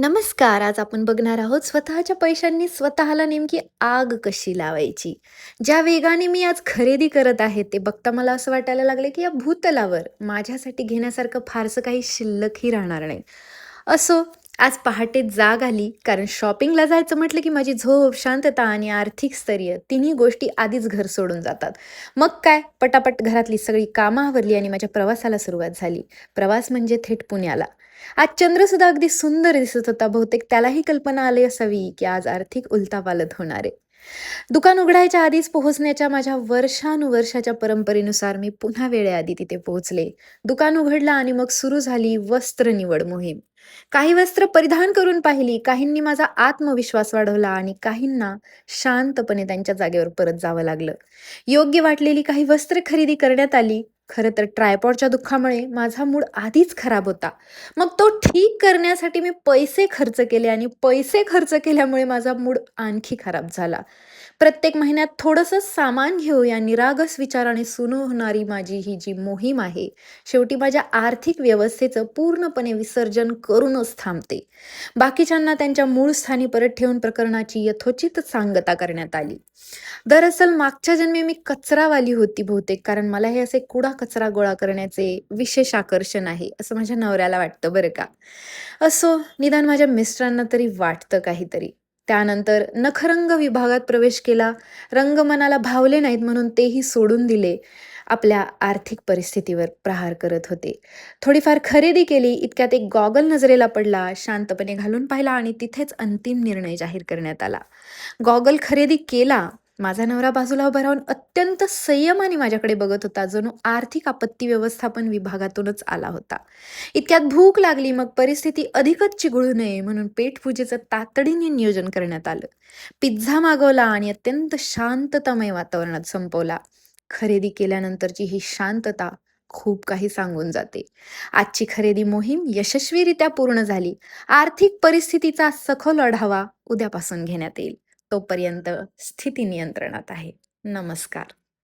नमस्कार. आज आपण बघणार आहोत स्वतःच्या पैशांनी स्वतःला नेमकी आग कशी लावायची. ज्या वेगाने मी आज खरेदी करत आहे, ते बघता मला असं वाटायला लागलं, की या भूतलावर माझ्यासाठी घेण्यासारखं फारसं काही शिल्लकही राहणार नाही. असो, आज पहाटे जाग आली, कारण शॉपिंगला जायचं म्हटलं, की माझी झोप, शांतता आणि आर्थिक स्थैर्य तिन्ही गोष्टी आधीच घर सोडून जातात. मग काय, पटापट घरातली सगळी कामं आवरली आणि माझ्या प्रवासाला सुरुवात झाली. प्रवास म्हणजे थेट पुण्याला. आज चंद्रसुद्धा अगदी सुंदर दिसत होता. बहुतेक त्यालाही कल्पना आली असावी, की आज आर्थिक उलथापालथ होणार आहे. दुकान उघडायच्या आधीच पोहोचण्याच्या माझ्या वर्षानुवर्षाच्या परंपरेनुसार मी पुन्हा वेळेआधी तिथे पोहोचले. दुकान उघडलं आणि मग सुरू झाली वस्त्र निवड मोहीम. काही वस्त्र परिधान करून पाहिली, काहींनी माझा आत्मविश्वास वाढवला आणि काहींना शांतपणे त्यांच्या जागेवर परत जावं लागलं. योग्य वाटलेली काही वस्त्र खरेदी करण्यात आली. खरं तर ट्रायपॉडच्या दुःखामुळे माझा मूड आधीच खराब होता. मग तो ठीक करण्यासाठी मी पैसे खर्च केले आणि पैसे खर्च केल्यामुळे माझा मूड आणखी खराब झाला. प्रत्येक महिन्यात थोडंसं सामान घेऊया निरागस विचाराने सुरू होणारी माझी ही जी मोहीम आहे, शेवटी माझ्या आर्थिक व्यवस्थेचं पूर्णपणे विसर्जन करूनच थांबते. बाकीच्यांना त्यांच्या मूळ स्थानी परत ठेवून प्रकरणाची यथोचित सांगता करण्यात आली. दरअसल मागच्या जन्मी मी कचरावाली होती बहुतेक, कारण मला हे असे कचरा गोळा करण्याचे विशेष आकर्षण आहे, असं माझ्या नवऱ्याला वाटतं बरं का. असो, निदान माझ्या मिस्टरांना तरी वाटतं काहीतरी. त्यानंतर नखरंग विभागात प्रवेश केला. रंग मनाला भावले नाहीत म्हणून तेही सोडून दिले. आपल्या आर्थिक परिस्थितीवर प्रहार करत होते. थोडीफार खरेदी केली, इतक्यात एक गॉगल नजरेला पडला. शांतपणे घालून पाहिला आणि तिथेच अंतिम निर्णय जाहीर करण्यात आला. गॉगल खरेदी केला. माझा नवरा बाजूला उभा राहून अत्यंत संयमाने माझ्याकडे बघत होता, जणू आर्थिक आपत्ती व्यवस्थापन विभागातूनच आला होता. इतक्यात भूक लागली, मग परिस्थिती अधिकच चिघळू नये म्हणून पेटपूजेचं तातडीने नियोजन करण्यात आलं. पिझ्झा मागवला आणि अत्यंत शांततामय वातावरणात संपवला. खरेदी केल्यानंतरची ही शांतता खूप काही सांगून जाते. आजची खरेदी मोहीम यशस्वीरित्या पूर्ण झाली. आर्थिक परिस्थितीचा सखोल आढावा उद्यापासून घेण्यात येईल. तोपर्यंत स्थिती नियंत्रणात आहे. नमस्कार.